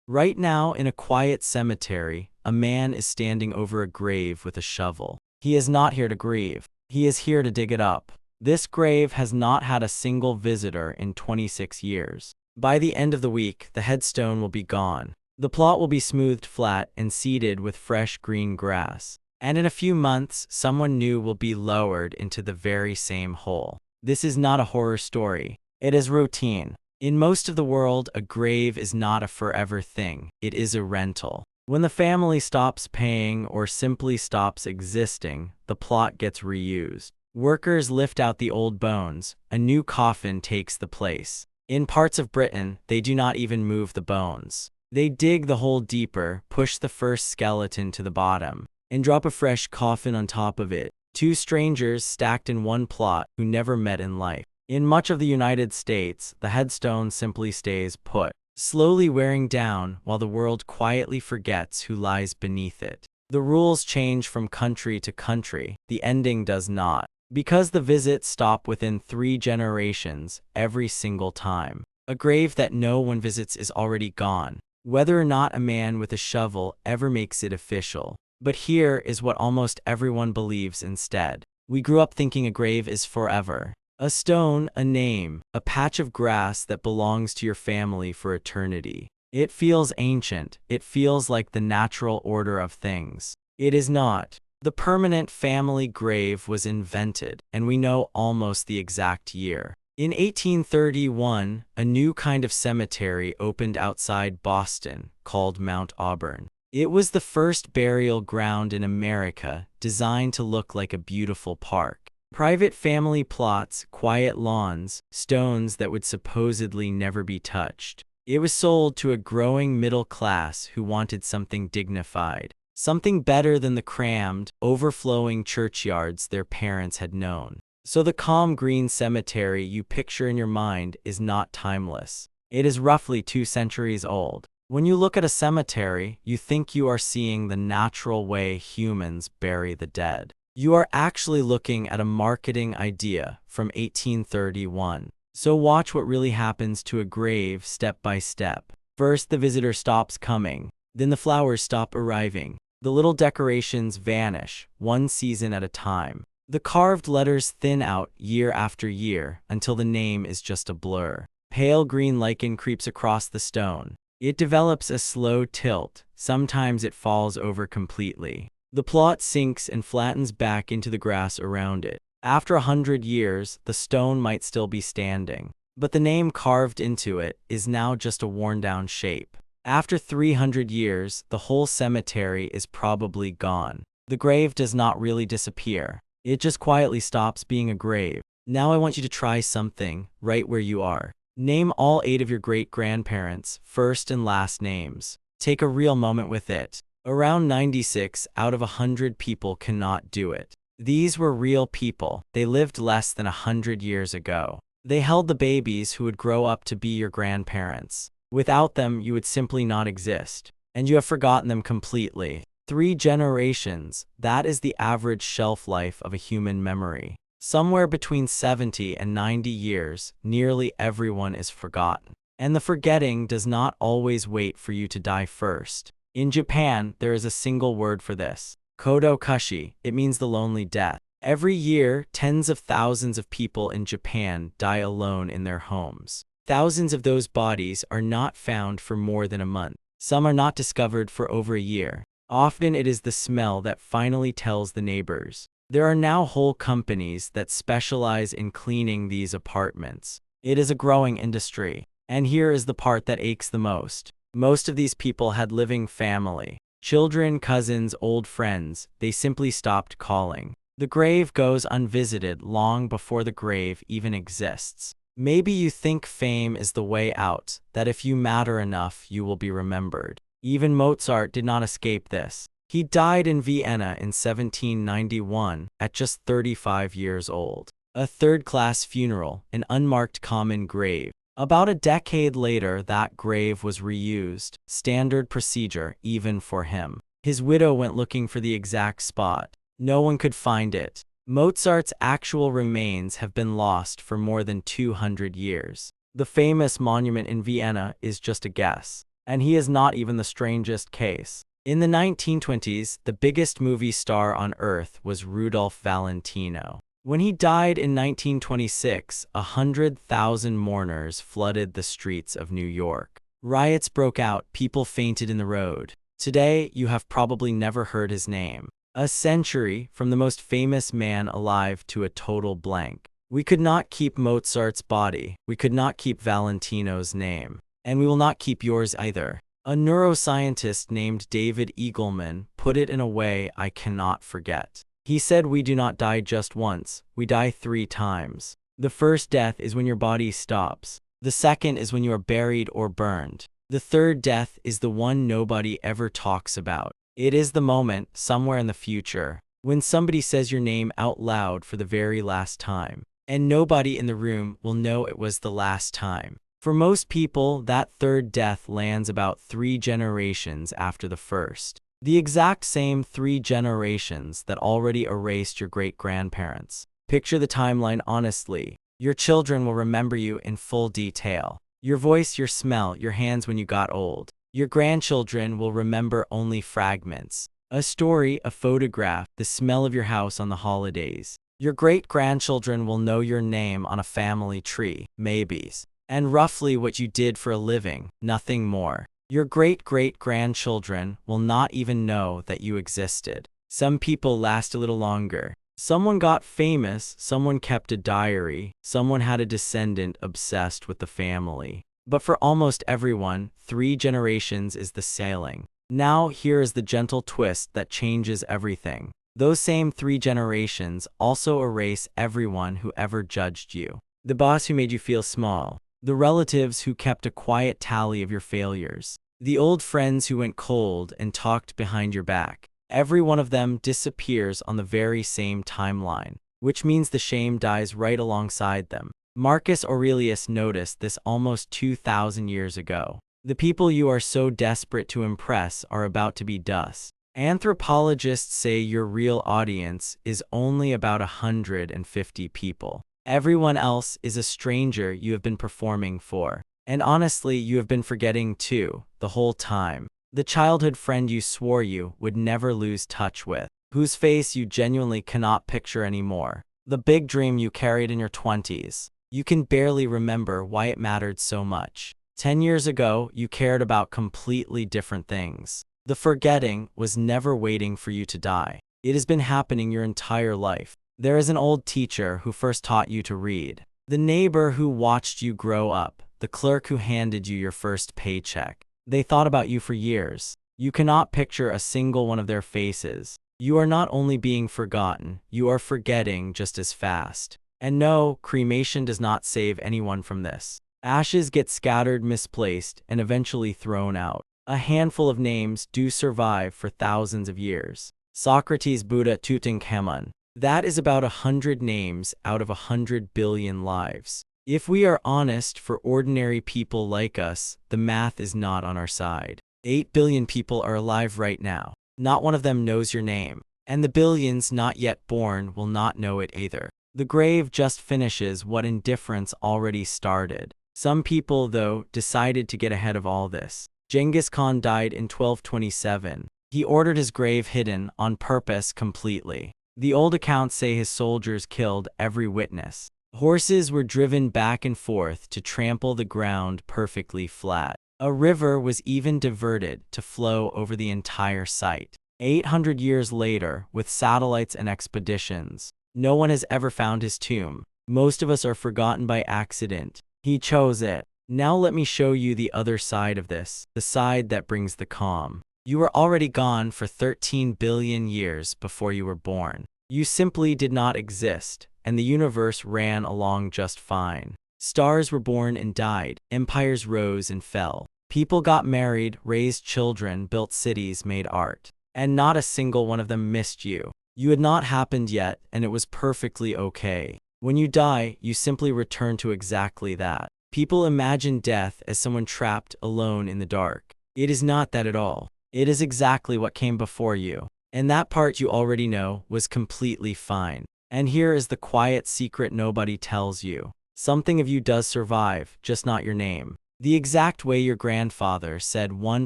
Right now, in a quiet cemetery, a man is standing over a grave with a shovel. He is not here to grieve. He is here to dig it up. This grave has not had a single visitor in 26 years. By the end of the week, the headstone will be gone. The plot will be smoothed flat and seeded with fresh green grass. And in a few months, someone new will be lowered into the very same hole. This is not a horror story. It is routine. In most of the world, a grave is not a forever thing. It is a rental. When the family stops paying or simply stops existing, the plot gets reused. Workers lift out the old bones. A new coffin takes the place. In parts of Britain, they do not even move the bones. They dig the hole deeper, push the first skeleton to the bottom, and drop a fresh coffin on top of it. Two strangers stacked in one plot who never met in life. In much of the United States, the headstone simply stays put, slowly wearing down while the world quietly forgets who lies beneath it. The rules change from country to country. The ending does not. Because the visits stop within 3 generations every single time. A grave that no one visits is already gone, whether or not a man with a shovel ever makes it official. But here is what almost everyone believes instead. We grew up thinking a grave is forever. A stone, a name, a patch of grass that belongs to your family for eternity. It feels ancient. It feels like the natural order of things. It is not. The permanent family grave was invented, and we know almost the exact year. In 1831, a new kind of cemetery opened outside Boston called Mount Auburn. It was the first burial ground in America, designed to look like a beautiful park. Private family plots, quiet lawns, stones that would supposedly never be touched. It was sold to a growing middle class who wanted something dignified, something better than the crammed, overflowing churchyards their parents had known. So the calm green cemetery you picture in your mind is not timeless. It is roughly 2 centuries old. When you look at a cemetery, you think you are seeing the natural way humans bury the dead. You are actually looking at a marketing idea from 1831. So watch what really happens to a grave step by step. First, the visitor stops coming. Then the flowers stop arriving. The little decorations vanish, one season at a time. The carved letters thin out year after year until the name is just a blur. Pale green lichen creeps across the stone. It develops a slow tilt. Sometimes it falls over completely. The plot sinks and flattens back into the grass around it. After 100 years, the stone might still be standing, but the name carved into it is now just a worn-down shape. After 300 years, the whole cemetery is probably gone. The grave does not really disappear. It just quietly stops being a grave. Now I want you to try something right where you are. Name all 8 of your great-grandparents' first and last names. Take a real moment with it. Around 96 out of 100 people cannot do it. These were real people. They lived less than 100 years ago. They held the babies who would grow up to be your grandparents. Without them, you would simply not exist. And you have forgotten them completely. 3 generations, that is the average shelf life of a human memory. Somewhere between 70 and 90 years, nearly everyone is forgotten. And the forgetting does not always wait for you to die first. In Japan, there is a single word for this. Kodo kashi. It means the lonely death. Every year, tens of thousands of people in Japan die alone in their homes. Thousands of those bodies are not found for more than a month. Some are not discovered for over a year. Often it is the smell that finally tells the neighbors. There are now whole companies that specialize in cleaning these apartments. It is a growing industry. And here is the part that aches the most. Most of these people had living family. Children, cousins, old friends. They simply stopped calling. The grave goes unvisited long before the grave even exists. Maybe you think fame is the way out, that if you matter enough, you will be remembered. Even Mozart did not escape this. He died in Vienna in 1791 at just 35 years old. A third-class funeral, an unmarked common grave. About a decade later, that grave was reused, standard procedure even for him. His widow went looking for the exact spot. No one could find it. Mozart's actual remains have been lost for more than 200 years. The famous monument in Vienna is just a guess. And he is not even the strangest case. In the 1920s, the biggest movie star on Earth was Rudolph Valentino. When he died in 1926, 100,000 mourners flooded the streets of New York. Riots broke out, people fainted in the road. Today, you have probably never heard his name. A century from the most famous man alive to a total blank. We could not keep Mozart's body, we could not keep Valentino's name, and we will not keep yours either. A neuroscientist named David Eagleman put it in a way I cannot forget. He said we do not die just once, we die 3 times. The first death is when your body stops. The second is when you are buried or burned. The third death is the one nobody ever talks about. It is the moment, somewhere in the future, when somebody says your name out loud for the very last time. And nobody in the room will know it was the last time. For most people, that third death lands about 3 generations after the first. The exact same 3 generations that already erased your great-grandparents. Picture the timeline honestly. Your children will remember you in full detail. Your voice, your smell, your hands when you got old. Your grandchildren will remember only fragments. A story, a photograph, the smell of your house on the holidays. Your great-grandchildren will know your name on a family tree, maybes, and roughly what you did for a living, nothing more. Your great-great-grandchildren will not even know that you existed. Some people last a little longer. Someone got famous, someone kept a diary, someone had a descendant obsessed with the family. But for almost everyone, 3 generations is the sailing. Now here is the gentle twist that changes everything. Those same 3 generations also erase everyone who ever judged you. The boss who made you feel small. The relatives who kept a quiet tally of your failures. The old friends who went cold and talked behind your back. Every one of them disappears on the very same timeline, which means the shame dies right alongside them. Marcus Aurelius noticed this almost 2,000 years ago. The people you are so desperate to impress are about to be dust. Anthropologists say your real audience is only about 150 people. Everyone else is a stranger you have been performing for. And honestly, you have been forgetting too, the whole time. The childhood friend you swore you would never lose touch with, whose face you genuinely cannot picture anymore. The big dream you carried in your 20s. You can barely remember why it mattered so much. 10 years ago, you cared about completely different things. The forgetting was never waiting for you to die. It has been happening your entire life. There is an old teacher who first taught you to read. The neighbor who watched you grow up. The clerk who handed you your first paycheck. They thought about you for years. You cannot picture a single one of their faces. You are not only being forgotten, you are forgetting just as fast. And no, cremation does not save anyone from this. Ashes get scattered, misplaced, and eventually thrown out. A handful of names do survive for thousands of years. Socrates, Buddha, Tutankhamun. That is about 100 names out of 100 billion lives. If we are honest, for ordinary people like us, the math is not on our side. 8 billion people are alive right now. Not one of them knows your name. And the billions not yet born will not know it either. The grave just finishes what indifference already started. Some people, though, decided to get ahead of all this. Genghis Khan died in 1227. He ordered his grave hidden on purpose completely. The old accounts say his soldiers killed every witness. Horses were driven back and forth to trample the ground perfectly flat. A river was even diverted to flow over the entire site. 800 years later, with satellites and expeditions, no one has ever found his tomb. Most of us are forgotten by accident. He chose it. Now let me show you the other side of this, the side that brings the calm. You were already gone for 13 billion years before you were born. You simply did not exist, and the universe ran along just fine. Stars were born and died, empires rose and fell. People got married, raised children, built cities, made art. And not a single one of them missed you. You had not happened yet, and it was perfectly okay. When you die, you simply return to exactly that. People imagine death as someone trapped alone in the dark. It is not that at all. It is exactly what came before you. And that part you already know was completely fine. And here is the quiet secret nobody tells you. Something of you does survive, just not your name. The exact way your grandfather said one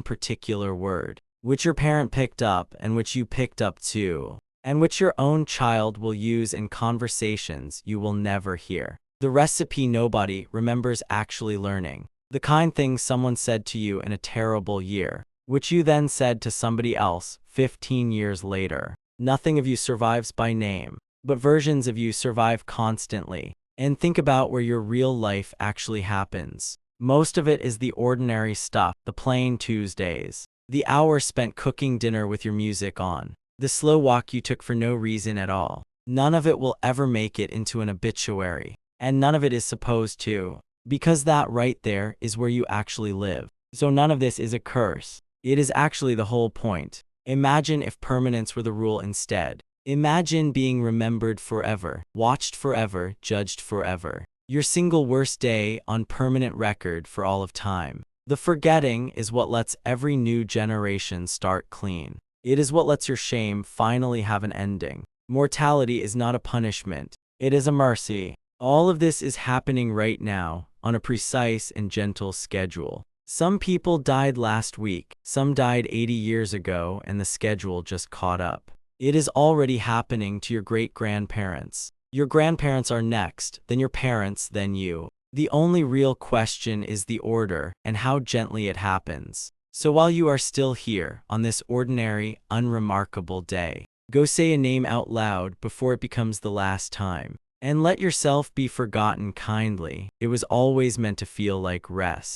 particular word, which your parent picked up and which you picked up too, and which your own child will use in conversations you will never hear. The recipe nobody remembers actually learning. The kind things someone said to you in a terrible year, which you then said to somebody else 15 years later. Nothing of you survives by name, but versions of you survive constantly. And think about where your real life actually happens. Most of it is the ordinary stuff, the plain Tuesdays, the hour spent cooking dinner with your music on, the slow walk you took for no reason at all. None of it will ever make it into an obituary, and none of it is supposed to, because that right there is where you actually live. So none of this is a curse. It is actually the whole point. Imagine if permanence were the rule instead. Imagine being remembered forever, watched forever, judged forever. Your single worst day on permanent record for all of time. The forgetting is what lets every new generation start clean. It is what lets your shame finally have an ending. Mortality is not a punishment. It is a mercy. All of this is happening right now, on a precise and gentle schedule. Some people died last week, some died 80 years ago, and the schedule just caught up. It is already happening to your great-grandparents. Your grandparents are next, then your parents, then you. The only real question is the order and how gently it happens. So while you are still here, on this ordinary, unremarkable day, go say a name out loud before it becomes the last time. And let yourself be forgotten kindly. It was always meant to feel like rest.